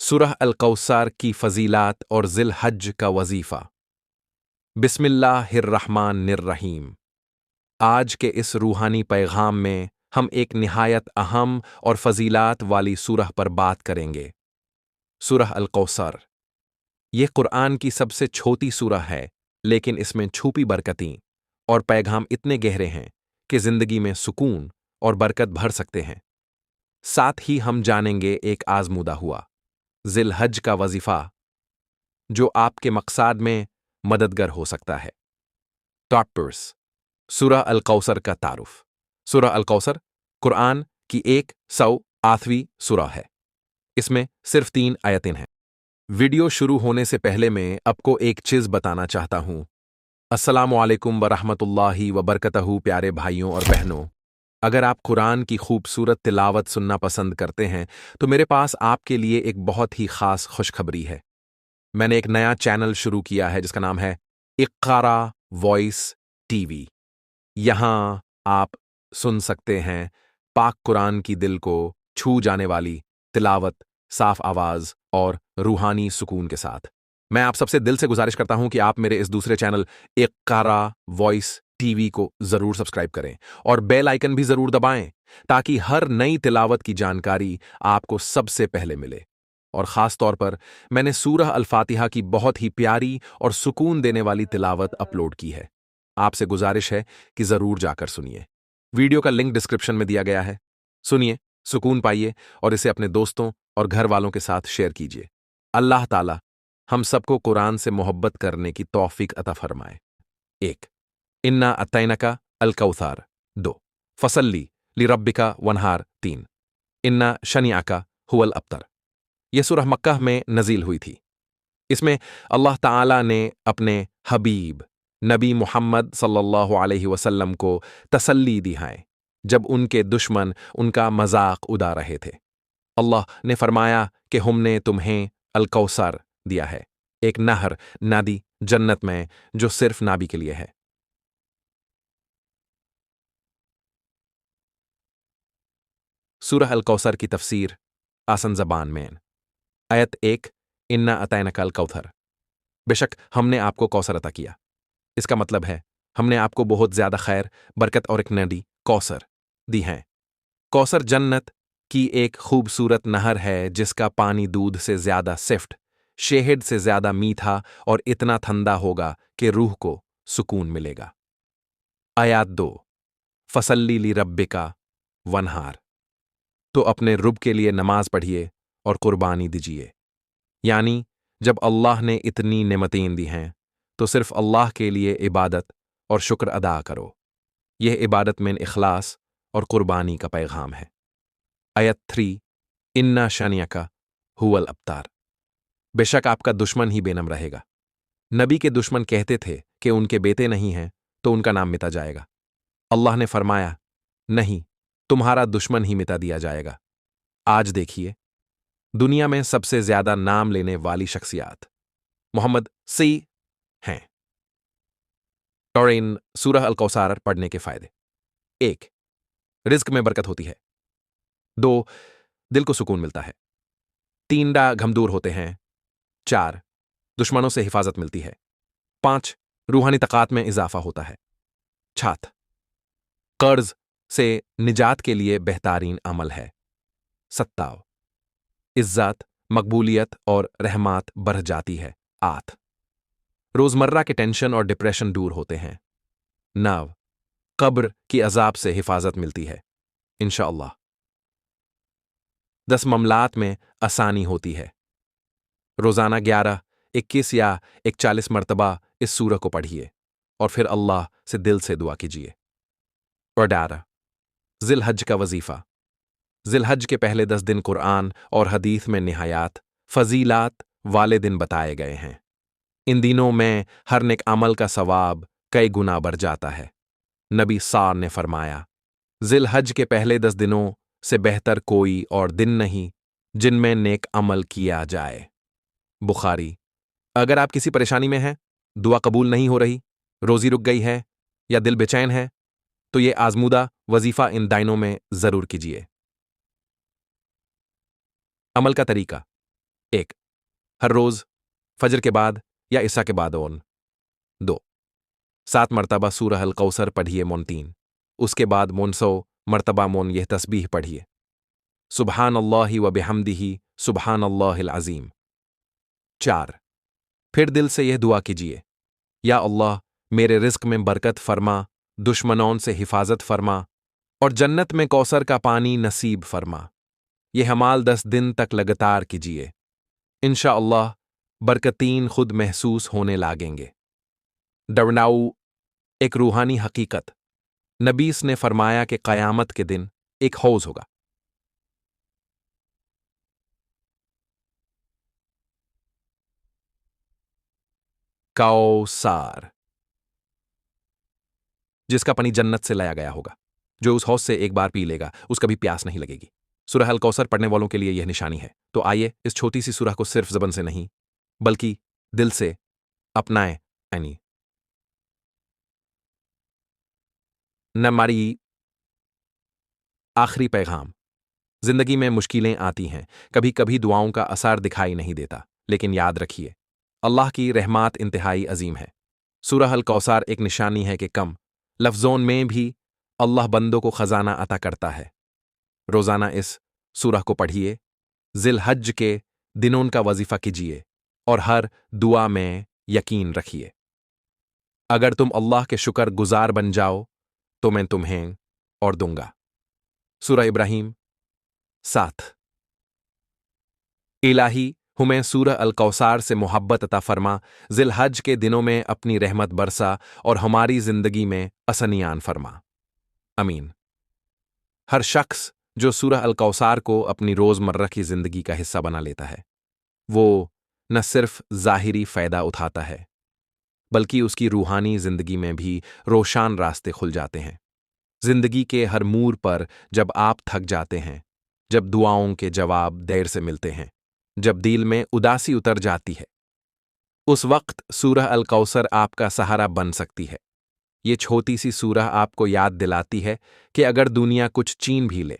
सूरह अल कौसर की फ़ज़ीलात और ज़िल हज का वजीफ़ा। बिस्मिल्लाहिर्रहमानिर्रहीम। आज के इस रूहानी पैगाम में हम एक निहायत अहम और फ़ज़ीलात वाली सूरह पर बात करेंगे। सूरह अल कौसर ये क़ुरआन की सबसे छोटी सूरह है, लेकिन इसमें छुपी बरकतें और पैगाम इतने गहरे हैं कि ज़िंदगी में सुकून और बरकत भर सकते हैं। साथ ही हम जानेंगे एक आज़मूदा हुआ ज़िल हज का वजीफ़ा, जो आपके मकसाद में मददगार हो सकता है। टॉपर्स सूरह अल कौसर का तारुफ। सूरह अल कौसर कुरान की 108वीं सूरह है। इसमें सिर्फ 3 आयतें हैं। वीडियो शुरू होने से पहले मैं आपको एक चीज़ बताना चाहता हूँ। अस्सलामु अलैकुम वरहमतुल्लाहि वबरकतहू। प्यारे भाइयों और बहनों, अगर आप कुरान की खूबसूरत तिलावत सुनना पसंद करते हैं तो मेरे पास आपके लिए एक बहुत ही ख़ास खुशखबरी है। मैंने एक नया चैनल शुरू किया है जिसका नाम है इक़्रा वॉइस टीवी। यहाँ आप सुन सकते हैं पाक कुरान की दिल को छू जाने वाली तिलावत, साफ आवाज़ और रूहानी सुकून के साथ। मैं आप सबसे दिल से गुजारिश करता हूं कि आप मेरे इस दूसरे चैनल इक़्रा वॉइस टीवी को ज़रूर सब्सक्राइब करें और बेल आइकन भी ज़रूर दबाएं, ताकि हर नई तिलावत की जानकारी आपको सबसे पहले मिले। और ख़ास तौर पर मैंने सूरह अल फातिहा की बहुत ही प्यारी और सुकून देने वाली तिलावत अपलोड की है। आपसे गुजारिश है कि ज़रूर जाकर सुनिए। वीडियो का लिंक डिस्क्रिप्शन में दिया गया है। सुनिए, सुकून पाइए और इसे अपने दोस्तों और घर वालों के साथ शेयर कीजिए। अल्लाह ताला हम सबको कुरान से मोहब्बत करने की तौफीक अता फरमाए। 1 इन्ना अतैनका अल कौसर। 2 फसल्ली लिरब्बिका वनहार। 3 इन्ना शनिअका हुवल अब्तर। यह सूरह मक्का में नज़ील हुई थी। इसमें अल्लाह ताला ने अपने हबीब नबी मुहम्मद सल्लल्लाहु अलैहि वसल्लम को तसल्ली दी है जब उनके दुश्मन उनका मजाक उड़ा रहे थे। अल्लाह ने फरमाया कि हमने तुम्हें अल कौसर दिया है, एक नहर नदी जन्नत में जो सिर्फ नाबी के लिए है। सूरह अल कौसर की तफसीर आसान ज़बान में। आयत 1 इन्ना अतैनका अल कौसर। बेशक हमने आपको कौसर अता किया। इसका मतलब है हमने आपको बहुत ज्यादा खैर, बरकत और एक नदी कौसर दी है। कौसर जन्नत की एक खूबसूरत नहर है जिसका पानी दूध से ज्यादा सिफ्ट, शहद से ज्यादा मीठा और इतना ठंडा होगा कि रूह को सुकून मिलेगा। आयत 2 फसल्ली ली रब्बिका वनहार। तो अपने रुब के लिए नमाज पढ़िए और कुर्बानी दीजिए। यानी जब अल्लाह ने इतनी नेमतें दी हैं तो सिर्फ अल्लाह के लिए इबादत और शुक्र अदा करो। यह इबादत में इखलास और कुर्बानी का पैगाम है। आयत 3 इन्ना शनिअका हुवल अब्तार। बेशक आपका दुश्मन ही बेनम रहेगा। नबी के दुश्मन कहते थे कि उनके बेटे नहीं हैं तो उनका नाम मिटा जाएगा। अल्लाह ने फरमाया, नहीं, तुम्हारा दुश्मन ही मिटा दिया जाएगा। आज देखिए, दुनिया में सबसे ज्यादा नाम लेने वाली शख्सियत मोहम्मद सी हैं। और इन सूरह अल कौसर पढ़ने के फायदे। 1 रिज्क में बरकत होती है। 2 दिल को सुकून मिलता है। 3 घम दूर होते हैं। 4 दुश्मनों से हिफाजत मिलती है। 5 रूहानी तकात में इजाफा होता है। 6 कर्ज से निजात के लिए बेहतरीन अमल है। 7 इज्जत, मकबूलियत और रहमत बढ़ जाती है। 8 रोजमर्रा के टेंशन और डिप्रेशन दूर होते हैं। 9 कब्र की अजाब से हिफाजत मिलती है इंशाअल्लाह। 10 मामलात में आसानी होती है। रोजाना 11, 21 या 41 मरतबा इस सूरह को पढ़िए और फिर अल्लाह से दिल से दुआ कीजिए। और 11 ज़िल हज का वजीफा। ज़िल हज के पहले 10 दिन कुरान और हदीस में निहायत फजीलात वाले दिन बताए गए हैं। इन दिनों में हर नेक अमल का सवाब कई गुना बढ़ जाता है। नबी सार ने फरमाया, ज़िल हज के पहले 10 दिनों से बेहतर कोई और दिन नहीं जिनमें नेक अमल किया जाए। बुखारी। अगर आप किसी परेशानी में हैं, दुआ कबूल नहीं हो रही, रोजी रुक गई है या दिल बेचैन है, तो ये आजमूदा वजीफा इन दिनों में जरूर कीजिए। अमल का तरीका। 1. हर रोज फजर के बाद या इशा के बाद ओन। 2. 7 मरतबा सूरह अल कौसर पढ़िए मोन 3। उसके बाद मोन 100 मरतबा मोन यह तस्बीह पढ़िए, सुबहान अल्लाहि व बिहम्दिही सुबहान अल्लाहिल अज़ीम। 4. फिर दिल से यह दुआ कीजिए, या अल्लाह मेरे रिस्क में बरकत फरमा, दुश्मनों से हिफाजत फरमा और जन्नत में कौसर का पानी नसीब फरमा। यह हमाल 10 दिन तक लगातार कीजिए, इंशाअल्लाह बरकतीन खुद महसूस होने लागेंगे। डरनाऊ एक रूहानी हकीकत। नबीस ने फरमाया कि क़यामत के दिन एक हौज होगा, कौसार, जिसका पानी जन्नत से लाया गया होगा। जो उस हौज से एक बार पी लेगा उसका भी प्यास नहीं लगेगी। सूरह अल कौसर पढ़ने वालों के लिए यह निशानी है। तो आइए इस छोटी सी सूरह को सिर्फ ज़बान से नहीं बल्कि दिल से अपनाएं। यानी हमारी आखिरी पैगाम। जिंदगी में मुश्किलें आती हैं, कभी कभी दुआओं का असर दिखाई नहीं देता, लेकिन याद रखिए अल्लाह की रहमत इंतहाई अजीम है। सूरह अल कौसर एक निशानी है कि कम लफ्ज़ों में भी अल्लाह बंदों को खजाना अता करता है। रोज़ाना इस सूरह को पढ़िए, जिल हज के दिनों का वजीफा कीजिए और हर दुआ में यकीन रखिए। अगर तुम अल्लाह के शुक्र गुजार बन जाओ तो मैं तुम्हें और दूंगा। सूरह इब्राहिम 7। इलाही हमें सूरह अल कौसार से मोहब्बत अता फरमा, जिल हज के दिनों में अपनी रहमत बरसा और हमारी जिंदगी में असनियान फरमा। अमीन। हर शख्स जो सूरह अल कौसार को अपनी रोज़मर्रा की जिंदगी का हिस्सा बना लेता है, वो न सिर्फ ज़ाहिरी फ़ायदा उठाता है बल्कि उसकी रूहानी जिंदगी में भी रोशान रास्ते खुल जाते हैं। जिंदगी के हर मोड़ पर जब आप थक जाते हैं, जब दुआओं के जवाब देर से मिलते हैं, जब दिल में उदासी उतर जाती है, उस वक्त सूरह अल कौसर आपका सहारा बन सकती है। ये छोटी सी सूरह आपको याद दिलाती है कि अगर दुनिया कुछ छीन भी ले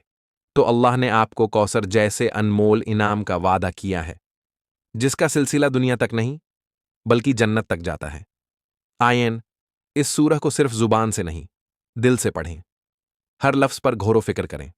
तो अल्लाह ने आपको कौसर जैसे अनमोल इनाम का वादा किया है, जिसका सिलसिला दुनिया तक नहीं बल्कि जन्नत तक जाता है। आयन इस सूरह को सिर्फ जुबान से नहीं दिल से पढ़ें, हर लफ्ज़ पर गौर व फिक्र करें